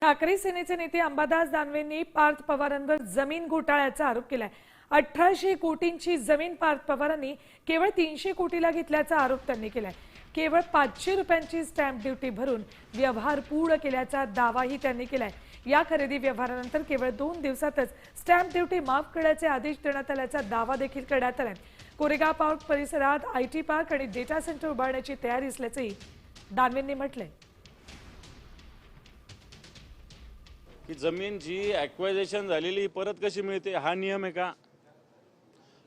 ठाकरे सेनेचे नेते अंबादास दानवेंनी पार्थ पवारांवर जमीन घोटाळ्याचा आरोप केलाय। 1800 कोटींची जमीन पार्थ पवारांनी केवळ 300 कोटीला घेतल्याचा आरोप त्यांनी केलाय। केवळ 500 रुपयांची स्टॅम्प ड्युटी भरून व्यवहार पूर्ण केल्याचा दावाही त्यांनी केलाय। या खरेदी व्यवहारानंतर केवळ 2 दिवसातच स्टॅम्प ड्युटी माफ करण्याचे आदेश देण्यात आल्याचा दावा देखील करण्यात आलाय। कोरेगाव पार्क परिसरात आयटी पार्क आणि डेटा सेंटर उभारण्याची तयारी असल्याचंही दानवेंनी म्हटलंय। की जमीन जी ॲक्वायझेशन झालेली परत कशी मिळते हा नियम आहे का?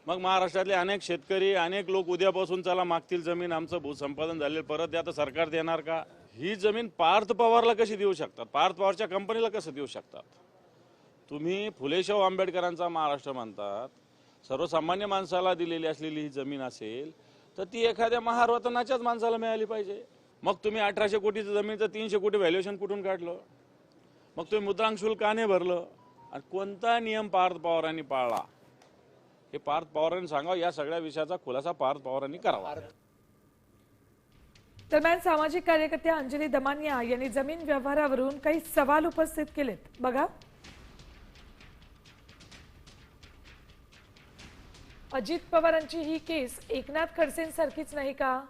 मग महाराष्ट्रातले अनेक शेतकरी अनेक लोक उद्यापासून चला मागतील जमीन आमचं भूसंपादन झालेलं परत द्या, तर सरकार देणार का? ही जमीन पार्थ पवारला कशी देऊ शकतात? पार्थ पवारच्या कंपनीला कसं देऊ शकतात? तुम्ही फुले शाहू आंबेडकरांचा महाराष्ट्र म्हणतात, सर्वसामान्य माणसाला दिलेली असलेली ही जमीन असेल तर ती एखाद्या महारत्नाच्याच माणसाला मिळाली पाहिजे। मग तुम्ही 1800 कोटीची जमीनचं 300 कोटी व्हॅल्युएशन कुठून काढलं? मग तुम्ही मुद्रांक शुल्क का नाही भरलं? आणि कोणता नियम पार्थ पवारांनी पाळला हे पार्थ पवारांनी सांगावं। या सगळ्या विषयाचा खुलासा पार्थ पवारांनी करावा। दरम्यान सामाजिक कार्यकर्त्या अंजली दमानिया यांनी जमीन व्यवहारावरून काही सवाल उपस्थित केलेत, बघा। अजित पवारांची ही केस एकनाथ खडसेंसारखीच नाही का?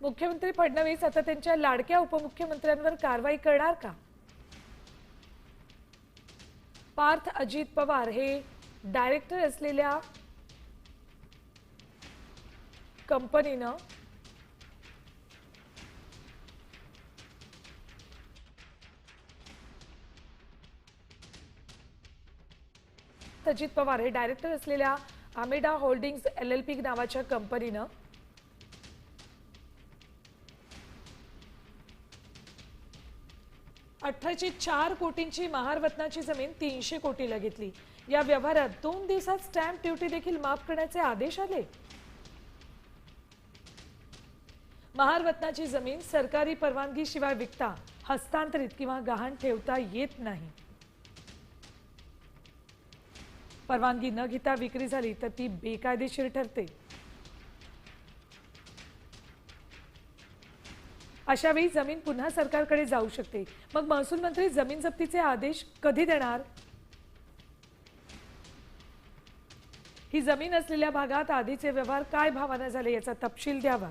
मुख्यमंत्री फडणवीस आता त्यांच्या लाडक्या उपमुख्यमंत्र्यांवर कारवाई करणार का? पार्थ अजित पवार हे डायरेक्टर असलेल्या कंपनीनं अजित पवार हे डायरेक्टर असलेल्या आमेडा होल्डिंग्स LLP नावाच्या कंपनीनं 1804 कोटींची महारत्नाची जमीन 300 कोटीला घेतली। या व्यवहारात 2 दिवसात स्टॅम्प ड्युटी देखील माफ करण्याचे आदेश आले। महारत्नाची जमीन सरकारी परवानगी शिवाय विकता, हस्तांतरित किंवा गहाण ठेवता येत नाही। परवानगी न घेता विक्री झाली तर ती बेकायदेशीर ठरते। अशा वेळी जमीन पुन्हा सरकारकडे जाऊ शकते। मग महसूल मंत्री जमीन जप्तीचे आदेश कधी देणार? ही जमीन असलेल्या भागात आधीचे व्यवहार काय भावाने झाले याचा तपशील द्यावा।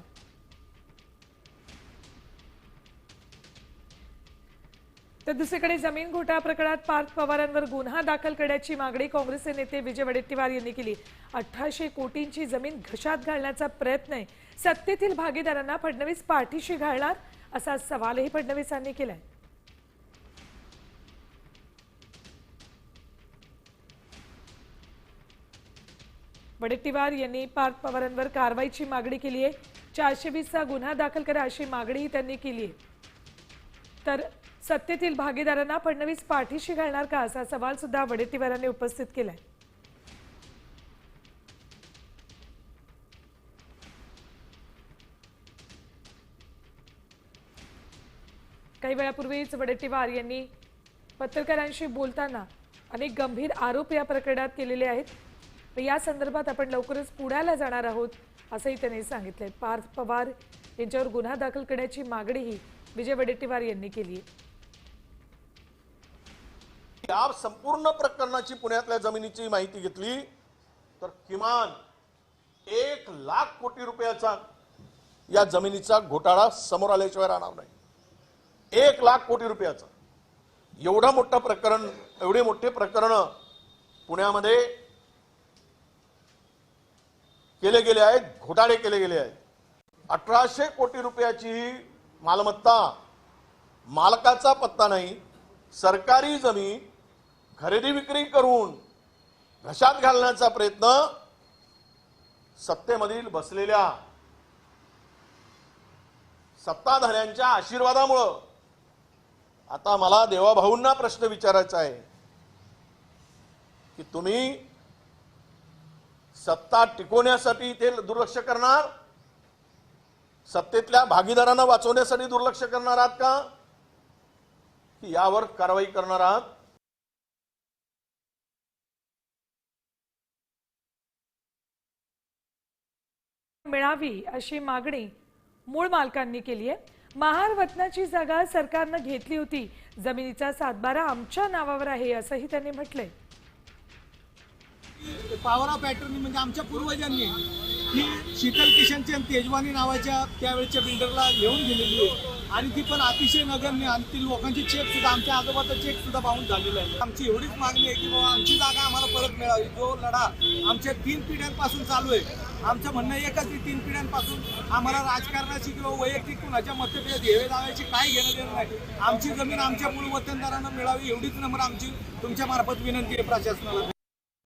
तर दुसरीकडे जमीन घोटाळा प्रकरणात पार्थ पवारांवर गुन्हा दाखल करण्याची मागणी काँग्रेसचे नेते विजय वडेट्टीवार यांनी केली। 1800 कोटींची जमीन घशात घालण्याचा प्रयत्न आहे। सत्तेतील भागीदारांना फडणवीस पाठीशी घालणार असा सवालही फडणवीसांनी केलाय। वडेट्टीवार यांनी पार्थ पवारांवर कारवाईची मागणी केली आहे। 420 चा गुन्हा दाखल करा अशी मागणीही त्यांनी केली आहे। तर सत्तेतील भागीदारांना फडणवीस पाठीशी घालणार का असा सवाल सुद्धा वडेट्टीवारांनी उपस्थित केलाय। काही वेळापूर्वीच वडेट्टीवार यांनी पत्रकारांशी बोलताना अनेक गंभीर आरोप या प्रकरणात केलेले आहेत। या संदर्भात आपण लवकरच पुण्याला जाणार आहोत असंही त्यांनी सांगितलंय। पार्थ पवार यांच्यावर गुन्हा दाखल करण्याची मागणीही विजय वडेट्टीवार यांनी केली आहे। या संपूर्ण प्रकरणाची पुण्यातल्या जमिनीची माहिती घेतली तर किमान 1 लाख कोटी रुपयाचा या जमिनीचा घोटाळा समोर आल्याशिवाय राहणार नाही। 1 लाख कोटी रुपयाचा एवढं मोठं प्रकरण, एवढे मोठे प्रकरण पुण्यामध्ये केले गेले आहेत, घोटाळे केले गेले आहेत। 1800 कोटी रुपयाची ही मालमत्ता, मालकाचा पत्ता नाही, सरकारी जमीन खरेदी विक्री करून घशात घालण्याचा प्रयत्न सत्तेमधील बसलेल्या सत्ताधाऱ्यांच्या आशीर्वादामुळे। आता मला देवाभाऊंना प्रश्न विचारायचा आहे की तुम्ही सत्ता टिकवण्यासाठी इथे दुर्लक्ष करणार, सत्तेतल्या भागीदारांना वाचवण्यासाठी दुर्लक्ष करणार आहात का, की यावर कारवाई करणार आहात? मिळावी अशी मागणी मूळ मालकांनी केली आहे। महार वतनाची जागा सरकारनं घेतली होती, जमिनीचा सातबारा आमच्या नावावर आहे असंही त्यांनी म्हटलंय. पॉवर ऑफ अटर्नी म्हणजे आमच्या पूर्वजांनी ही शीतल किशनची आणि तेजवानी नावाच्या त्यावेळेच्या बिल्डरला घेऊन गेलेली आहे आणि ती पण अतिशय नगण्य आणि ती लोकांची चेक सुद्धा आमच्या आजोबाचा चेक सुद्धा बाउंड झालेला आहे. आमची एवढीच मागणी आहे की बाबा आमची जागा आम्हाला परत मिळावी. जो लढा आमच्या 3 पिढ्यांपासून चालू आहे, आमचं म्हणणं एकच आहे, 3 पिढ्यांपासून आम्हाला राजकारणाची किंवा वैयक्तिक कुणाच्या मतभेद हेवे दाव्याची काय घेणं देणं नाही. आमची जमीन आमच्या मूळ वतनदारांना मिळावी एवढीच नम्र आमची तुमच्या मार्फत विनंती आहे प्रशासनाला.